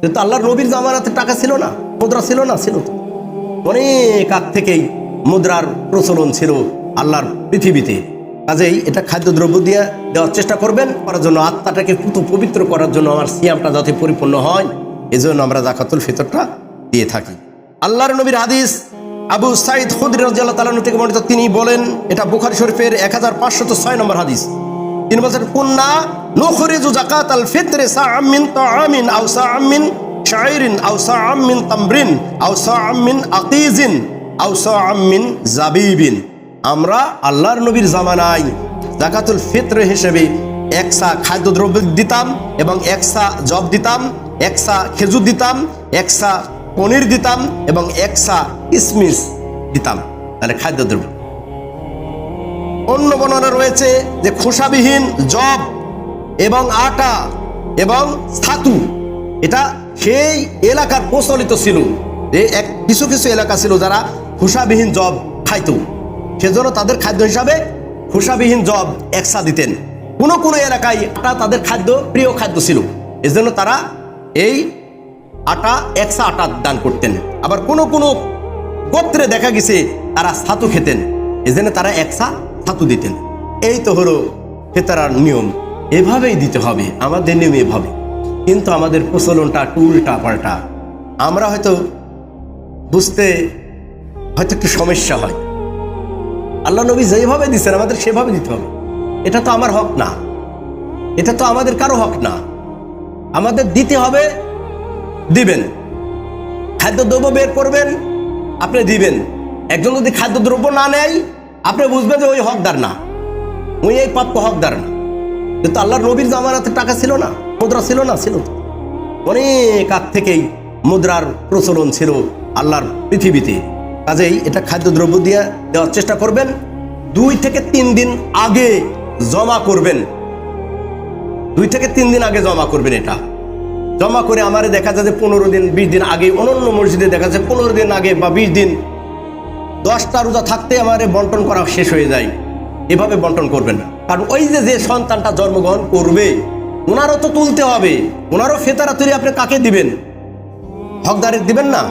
কিন্তু আল্লাহর নবীর জামানাতে টাকা ছিল না, মুদ্রা ছিল না, ছিল তো অনেক আগ থেকেই মুদ্রার প্রচলন ছিল আল্লাহর পৃথিবীতে। কাজেই এটা খাদ্যদ্রব্য দিয়ে দেওয়ার চেষ্টা করবেন, করার জন্য আত্মাটাকে পবিত্র করার জন্য, আমার সিয়ামটা যাতে পরিপূর্ণ হয়, এই জন্য আমরা যাকাতুল ফিতরটা দিয়ে থাকি। আল্লাহর নবীর হাদিস আবু সাঈদ খুদরী রাদিয়াল্লাহু তাআলা আনহু থেকে বর্ণিত, তিনি বলেন, এটা বুখারী শরীফের 1506 নম্বর হাদিস। তিনি বলেন, কুন্না নুখরিজু যাকাতাল ফিতরি সাআম মিন তাআমিন আও সাআম মিন শাইরিন আও সাআম মিন তামরিন আও সাআম মিন আকিজিন আও সাআম মিন জাবিবিন। আমরা আল্লাহর নবীর জামানায় যাকাতুল ফিতর হিসেবে একসা খাদ্যদ্রব্য দিতাম এবং একসা জব দিতাম, একসা খেজুর দিতাম, একসা পনির দিতাম এবং একসা কিশমিশ দিতাম। তাহলে খাদ্যদ্রব্য। অন্য বর্ণনা রয়েছে যে খোসাবিহীন জব এবং আটা এবং ছাতু, এটা সেই এলাকার প্রচলিত ছিল যে কিছু কিছু এলাকা ছিল যারা খোসাবিহীন জব খাইত, সেজন্য তাদের খাদ্য হিসাবে খোসাবিহীন জব একসা দিতেন। কোনো কোনো এলাকায় আটা তাদের খাদ্য, প্রিয় খাদ্য ছিল, এজন্য তারা এই আটা একসা আটা দান করতেন। আবার কোনো কোনো গোত্রে দেখা গেছে তারা ছাতু খেতেন, এজন্য তারা একসা ছাতু দিতেন। এই তো হলো ফিতরার নিয়ম, এভাবেই দিতে হবে, আমাদের নিয়ম এভাবে। কিন্তু আমাদের প্রচলনটা উল্টা পাল্টা, আমরা হয়তো বুঝতে হয়তো একটু সমস্যা হয়। আল্লাহ নবী যেভাবে দিচ্ছেন আমাদের সেভাবে দিতে হবে। এটা তো আমার হক না, এটা তো আমাদের কারো হক না, আমাদের দিতে হবে, দিবেন। খাদ্যদ্রব্য বের করবেন, আপনি দিবেন। একজন যদি খাদ্যদ্রব্য না নেয়, আপনি বুঝবেন যে ওই হকদার না, ওই এই প্রাপ্য হকদার না। কিন্তু আল্লাহর নবীর জামানাতে টাকা ছিল না, মুদ্রা ছিল না, ছিল তো অনেক আগ থেকেই মুদ্রার প্রচলন ছিল আল্লাহর পৃথিবীতে। কাজেই এটা খাদ্যদ্রব্য দিয়ে দেওয়ার চেষ্টা করবেন। 2 থেকে 3 দিন আগে জমা করবেন, 2 থেকে 3 দিন আগে জমা করবেন। এটা জমা করে আমারে দেখা যায় যে 15 দিন 20 দিন আগে, অন্যান্য মসজিদে দেখা যায় 15 দিন আগে বা 20 দিন, 10টা রোজা থাকতে আমারে বন্টন করা শেষ হয়ে যায়। এভাবে বন্টন করবেন না, কারণ ওই যে সন্তানটা জন্মগ্রহণ করবে ওনারও তো তুলতে হবে, ওনারও ফেতারা তৈরি। আপনি কাকে দিবেন? হকদারের দিবেন না,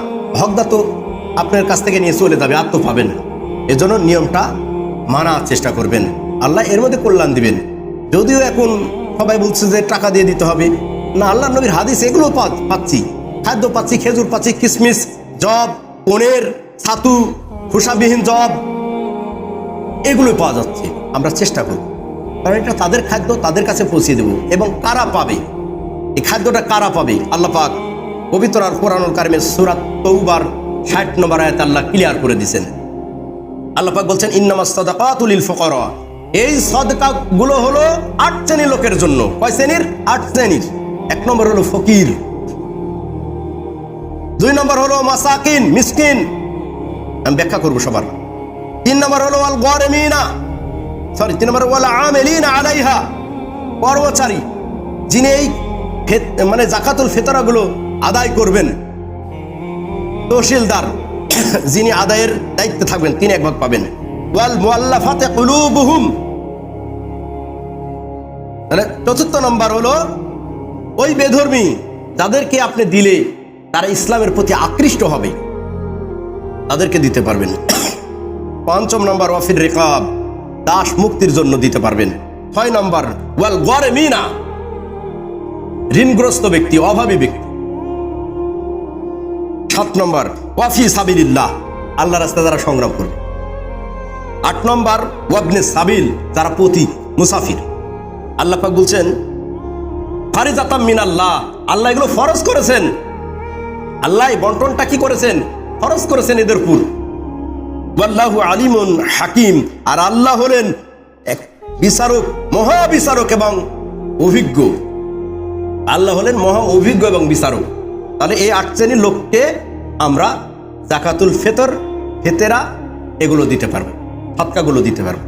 হকদার তো আপনার কাছ থেকে নিয়ে চলে যাবে, আর তো পাবেন। এজন্য নিয়মটা মানার চেষ্টা করবেন, আল্লাহ এর মধ্যে কল্যাণ দিবেন। যদিও এখন সবাই বলছে যে টাকা দিয়ে দিতে হবে না, আল্লাহ নবীর হাদিস এগুলো পাচ্ছি, খাদ্য পাচ্ছি, খেজুর পাচ্ছি, কিশমিশ, জব, পনির, ছাতু, খোসাবিহীন জব, এগুলো পাওয়া যাচ্ছে। আমরা চেষ্টা করব, কারণ এটা তাদের খাদ্য, তাদের কাছে পৌঁছে দেব। এবং কারা পাবে এই খাদ্যটা, কারা পাবে? আল্লাহ পাক পবিত্র আর কোরআনুল কারিমের সূরা তওবার 60 নম্বর আয়াতে আল্লাহ ক্লিয়ার করে দিয়েছেন। আল্লাহ পাক বলছেন, ইন্নামাস সাদাকাতু লিল ফুকারা। এই সাদকাগুলো হলো 8 শ্রেণীর লোকের জন্য। কয় শ্রেণীর? 8 শ্রেণীর। 1 নম্বর হলো ফকির, 2 নম্বর হলো মাসাকিন, মিসকিন, আমি ব্যাখ্যা করবো সবার। 3 নম্বর হলো আল গারিমিনা, 3 নম্বর ওয়াল আমিলিনা আলাইহা, কর্মচারী যিনি এই মানে যাকাতুল ফিতরাগুলো আদায় করবেন, তহসিলদার যিনি আদায়ের দায়িত্বে থাকবেন, তিনি 1 ভাগ পাবেন। ওয়াল মুআল্লাফাতি কুলুবুহুম, তাহলে 4র্থ নম্বর হলো ওই বেধর্মী যাদেরকে আপনি দিলে তারা ইসলামের প্রতি আকৃষ্ট হবে, তাদেরকে দিতে পারবেন। 5ম নম্বর ওয়াফির রিকাব, দাস মুক্তির জন্য দিতে পারবেন। 6 নম্বর ওয়াল গারিমিনা, ঋণগ্রস্ত ব্যক্তি, অভাবী ব্যক্তি। 7 নম্বর ওয়াফি সাবিলিল্লাহ, আল্লাহর রাস্তায় যারা সংগ্রাম করবে। 8 নম্বর ওয়াবনে সাবিল, যারা পথিক মুসাফির। আল্লাহ পাক বলছেন, ফারিজাতাম মিনাল্লাহ, আল্লাহ এগুলো ফরজ করেছেন। আল্লাহ বন্টনটা কি করেছেন? ফরজ করেছেন এদের উপর। ওয়াল্লাহু আলিমুন হাকিম, আর আল্লাহ হলেন এক বিচারক, মহাবিচারক এবং অভিজ্ঞ। আল্লাহ হলেন মহা অভিজ্ঞ এবং বিচারক। তাহলে এই 8 শ্রেণীর লোককে আমরা যাকাতুল ফিতর, ফিতরা এগুলো দিতে পারবো, সদকাগুলো দিতে পারবো।